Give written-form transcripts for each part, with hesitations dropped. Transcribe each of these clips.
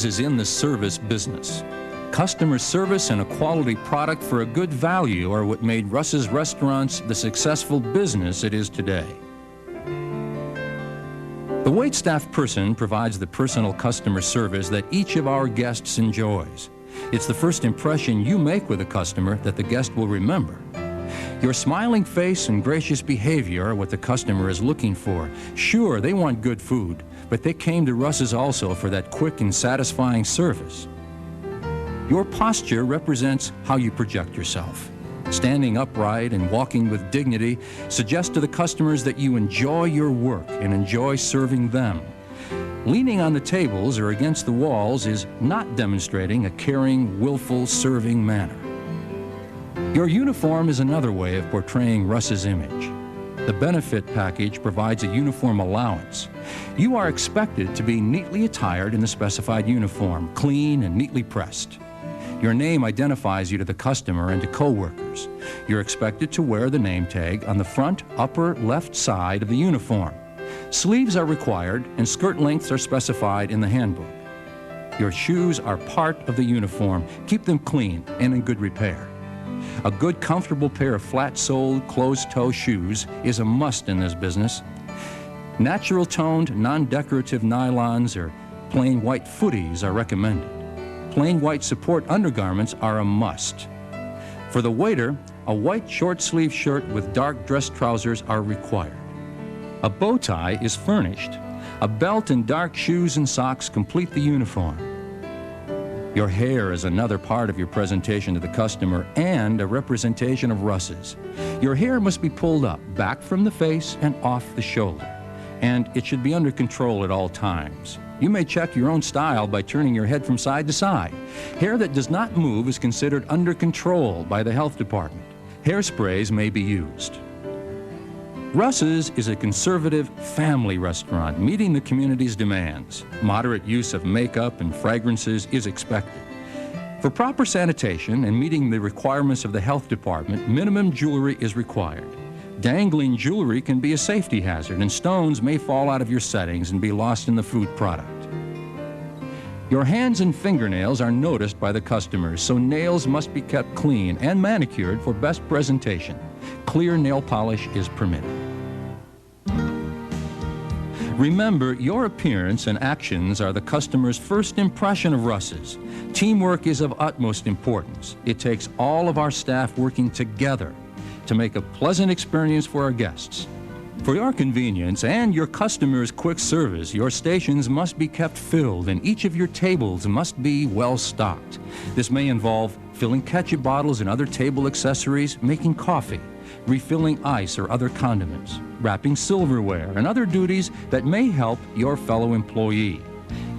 Russ's is in the service business. Customer service and a quality product for a good value are what made Russ's Restaurants the successful business it is today. The waitstaff person provides the personal customer service that each of our guests enjoys. It's the first impression you make with a customer that the guest will remember. Your smiling face and gracious behavior are what the customer is looking for. Sure, they want good food, but they came to Russ's also for that quick and satisfying service. Your posture represents how you project yourself. Standing upright and walking with dignity suggests to the customers that you enjoy your work and enjoy serving them. Leaning on the tables or against the walls is not demonstrating a caring, willful, serving manner. Your uniform is another way of portraying Russ's image. The benefit package provides a uniform allowance. You are expected to be neatly attired in the specified uniform, clean and neatly pressed. Your name identifies you to the customer and to coworkers. You're expected to wear the name tag on the front upper left side of the uniform. Sleeves are required and skirt lengths are specified in the handbook. Your shoes are part of the uniform. Keep them clean and in good repair. A good, comfortable pair of flat-soled, closed-toe shoes is a must in this business. Natural-toned, non-decorative nylons or plain white footies are recommended. Plain white support undergarments are a must. For the waiter, a white short-sleeve shirt with dark dress trousers are required. A bow tie is furnished. A belt and dark shoes and socks complete the uniform. Your hair is another part of your presentation to the customer and a representation of Russ's. Your hair must be pulled up, back from the face and off the shoulder. And it should be under control at all times. You may check your own style by turning your head from side to side. Hair that does not move is considered under control by the health department. Hairsprays may be used. Russ's is a conservative family restaurant meeting the community's demands. Moderate use of makeup and fragrances is expected. For proper sanitation and meeting the requirements of the health department, minimum jewelry is required. Dangling jewelry can be a safety hazard, and stones may fall out of your settings and be lost in the food product. Your hands and fingernails are noticed by the customers, so nails must be kept clean and manicured for best presentation. Clear nail polish is permitted. Remember, your appearance and actions are the customer's first impression of Russ's. Teamwork is of utmost importance. It takes all of our staff working together to make a pleasant experience for our guests. For your convenience and your customers' quick service, your stations must be kept filled and each of your tables must be well stocked. This may involve filling ketchup bottles and other table accessories, making coffee, refilling ice or other condiments, wrapping silverware, and other duties that may help your fellow employee.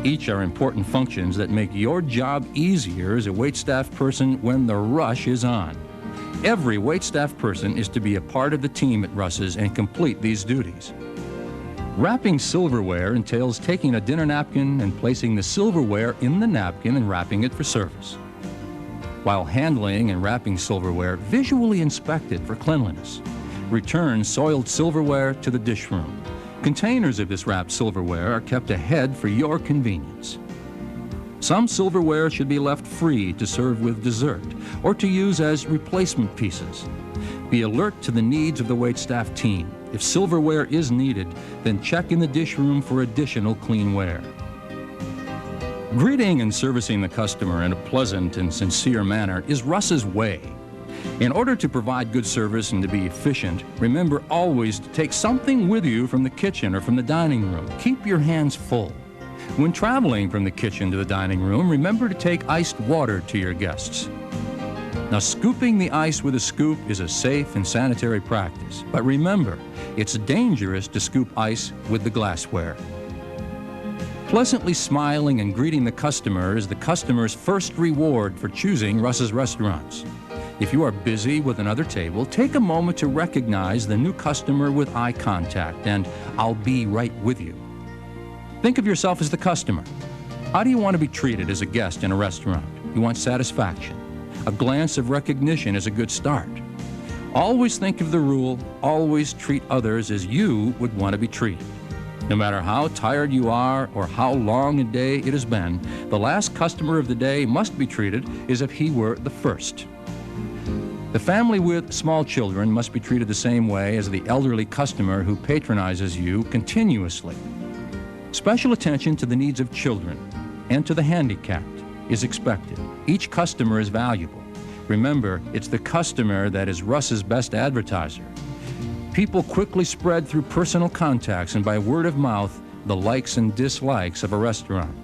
Each are important functions that make your job easier as a waitstaff person when the rush is on. Every waitstaff person is to be a part of the team at Russ's and complete these duties. Wrapping silverware entails taking a dinner napkin and placing the silverware in the napkin and wrapping it for service. While handling and wrapping silverware, visually inspect it for cleanliness. Return soiled silverware to the dish room. Containers of this wrapped silverware are kept ahead for your convenience. Some silverware should be left free to serve with dessert or to use as replacement pieces. Be alert to the needs of the waitstaff team. If silverware is needed, then check in the dish room for additional cleanware. Greeting and servicing the customer in a pleasant and sincere manner is Russ's way. In order to provide good service and to be efficient, remember always to take something with you from the kitchen or from the dining room. Keep your hands full. When traveling from the kitchen to the dining room, remember to take iced water to your guests. Now, scooping the ice with a scoop is a safe and sanitary practice, but remember, it's dangerous to scoop ice with the glassware. Pleasantly smiling and greeting the customer is the customer's first reward for choosing Russ's Restaurants. If you are busy with another table, take a moment to recognize the new customer with eye contact and "I'll be right with you." Think of yourself as the customer. How do you want to be treated as a guest in a restaurant? You want satisfaction. A glance of recognition is a good start. Always think of the rule, always treat others as you would want to be treated. No matter how tired you are or how long a day it has been, the last customer of the day must be treated as if he were the first. The family with small children must be treated the same way as the elderly customer who patronizes you continuously. Special attention to the needs of children and to the handicapped is expected. Each customer is valuable. Remember, it's the customer that is Russ's best advertiser. People quickly spread through personal contacts and by word of mouth the likes and dislikes of a restaurant.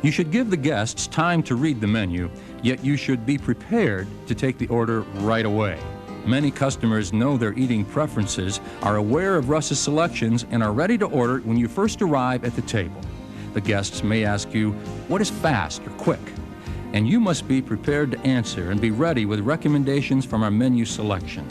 You should give the guests time to read the menu, yet you should be prepared to take the order right away. Many customers know their eating preferences, are aware of Russ's selections, and are ready to order when you first arrive at the table. The guests may ask you, what is fast or quick? And you must be prepared to answer and be ready with recommendations from our menu selection.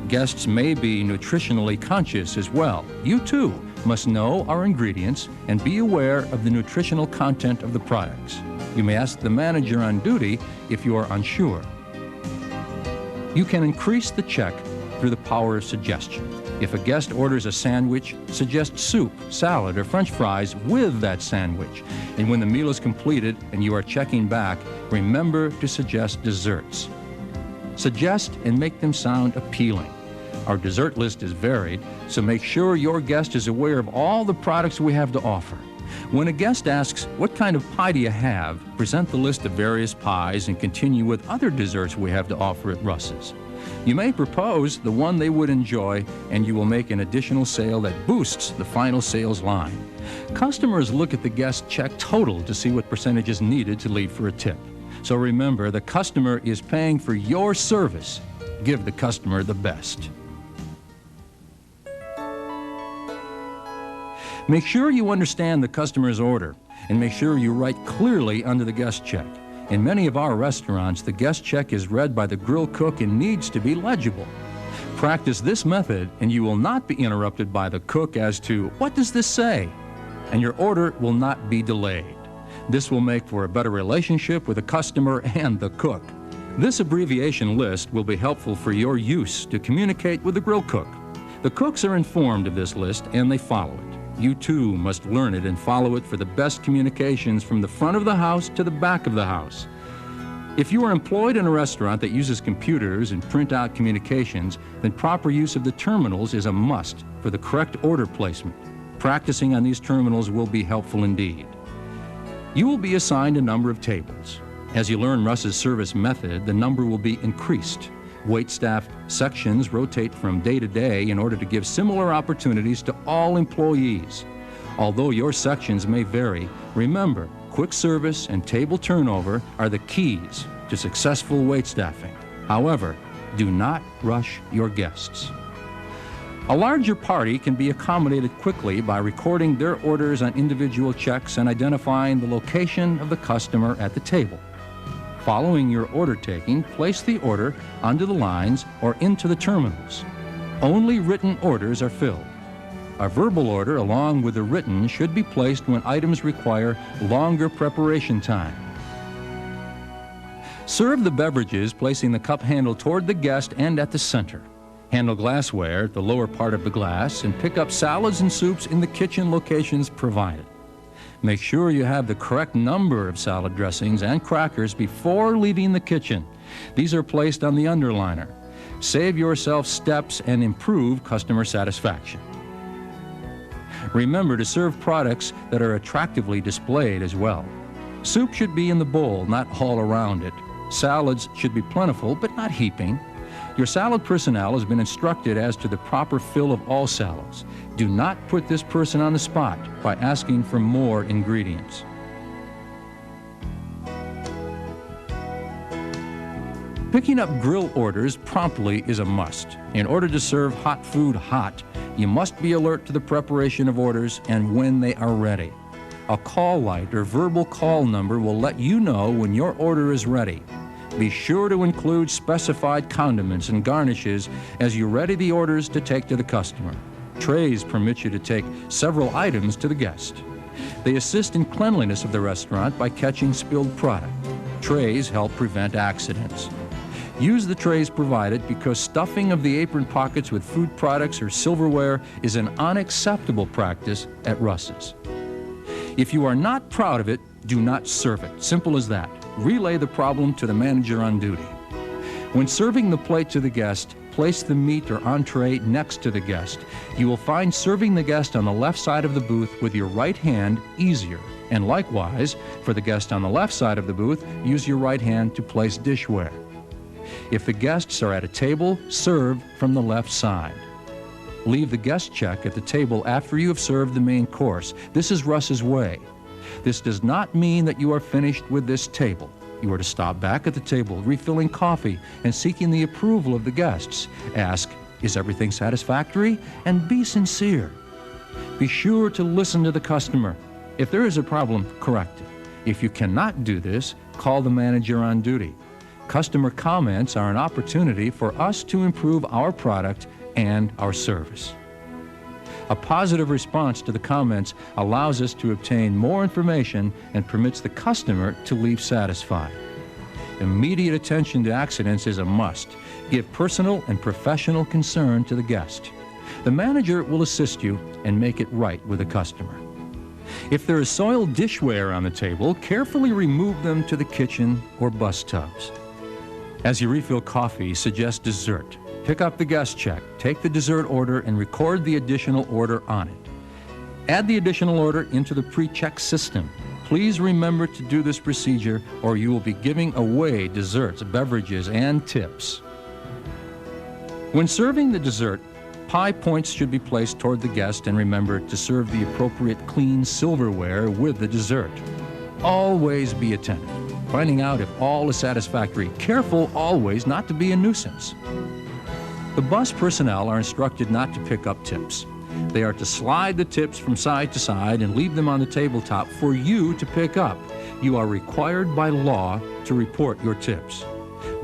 Guests may be nutritionally conscious as well. You too must know our ingredients and be aware of the nutritional content of the products. You may ask the manager on duty if you are unsure. You can increase the check through the power of suggestion. If a guest orders a sandwich, suggest soup, salad, or French fries with that sandwich. And when the meal is completed and you are checking back, remember to suggest desserts. Suggest and make them sound appealing. Our dessert list is varied, so make sure your guest is aware of all the products we have to offer. When a guest asks, what kind of pie do you have? Present the list of various pies and continue with other desserts we have to offer at Russ's. You may propose the one they would enjoy, and you will make an additional sale that boosts the final sales line. Customers look at the guest check total to see what percentage is needed to leave for a tip. So remember, the customer is paying for your service. Give the customer the best. Make sure you understand the customer's order and make sure you write clearly under the guest check. In many of our restaurants, the guest check is read by the grill cook and needs to be legible. Practice this method and you will not be interrupted by the cook as to, what does this say? And your order will not be delayed. This will make for a better relationship with the customer and the cook. This abbreviation list will be helpful for your use to communicate with the grill cook. The cooks are informed of this list and they follow it. You too must learn it and follow it for the best communications from the front of the house to the back of the house. If you are employed in a restaurant that uses computers and print out communications, then proper use of the terminals is a must for the correct order placement. Practicing on these terminals will be helpful indeed. You will be assigned a number of tables. As you learn Russ's service method, the number will be increased. Waitstaff sections rotate from day to day in order to give similar opportunities to all employees. Although your sections may vary, remember, quick service and table turnover are the keys to successful waitstaffing. However, do not rush your guests. A larger party can be accommodated quickly by recording their orders on individual checks and identifying the location of the customer at the table. Following your order taking, place the order onto the lines or into the terminals. Only written orders are filled. A verbal order along with the written should be placed when items require longer preparation time. Serve the beverages, placing the cup handle toward the guest and at the center. Handle glassware at the lower part of the glass and pick up salads and soups in the kitchen locations provided. Make sure you have the correct number of salad dressings and crackers before leaving the kitchen. These are placed on the underliner. Save yourself steps and improve customer satisfaction. Remember to serve products that are attractively displayed as well. Soup should be in the bowl, not all around it. Salads should be plentiful, but not heaping. Your salad personnel has been instructed as to the proper fill of all salads. Do not put this person on the spot by asking for more ingredients. Picking up grill orders promptly is a must. In order to serve hot food hot, you must be alert to the preparation of orders and when they are ready. A call light or verbal call number will let you know when your order is ready. Be sure to include specified condiments and garnishes as you ready the orders to take to the customer. Trays permit you to take several items to the guest. They assist in cleanliness of the restaurant by catching spilled product. Trays help prevent accidents. Use the trays provided because stuffing of the apron pockets with food products or silverware is an unacceptable practice at Russ's. If you are not proud of it, do not serve it. Simple as that. Relay the problem to the manager on duty. When serving the plate to the guest, place the meat or entree next to the guest. You will find serving the guest on the left side of the booth with your right hand easier. And likewise, for the guest on the left side of the booth, use your right hand to place dishware. If the guests are at a table, serve from the left side. Leave the guest check at the table after you have served the main course. This is Russ's way. This does not mean that you are finished with this table. You are to stop back at the table, refilling coffee and seeking the approval of the guests. Ask, is everything satisfactory? And be sincere. Be sure to listen to the customer. If there is a problem, correct it. If you cannot do this, call the manager on duty. Customer comments are an opportunity for us to improve our product and our service. A positive response to the comments allows us to obtain more information and permits the customer to leave satisfied. Immediate attention to accidents is a must. Give personal and professional concern to the guest. The manager will assist you and make it right with the customer. If there is soiled dishware on the table, carefully remove them to the kitchen or bus tubs. As you refill coffee, suggest dessert. Pick up the guest check, take the dessert order, and record the additional order on it. Add the additional order into the pre-check system. Please remember to do this procedure or you will be giving away desserts, beverages, and tips. When serving the dessert, pie points should be placed toward the guest, and remember to serve the appropriate clean silverware with the dessert. Always be attentive, finding out if all is satisfactory. Careful always not to be a nuisance. The bus personnel are instructed not to pick up tips. They are to slide the tips from side to side and leave them on the tabletop for you to pick up. You are required by law to report your tips.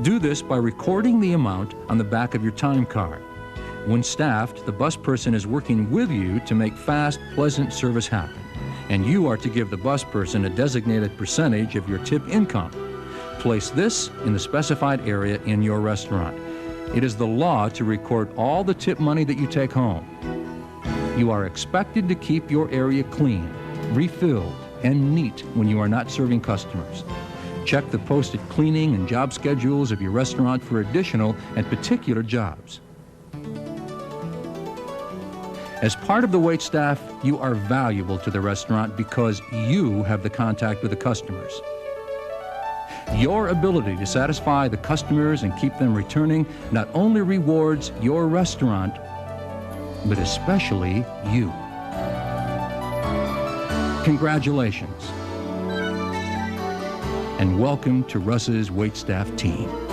Do this by recording the amount on the back of your time card. When staffed, the bus person is working with you to make fast, pleasant service happen, and you are to give the bus person a designated percentage of your tip income. Place this in the specified area in your restaurant. It is the law to record all the tip money that you take home. You are expected to keep your area clean, refilled, and neat when you are not serving customers. Check the posted cleaning and job schedules of your restaurant for additional and particular jobs. As part of the waitstaff, you are valuable to the restaurant because you have the contact with the customers. Your ability to satisfy the customers and keep them returning not only rewards your restaurant, but especially you. Congratulations, and welcome to Russ's waitstaff team.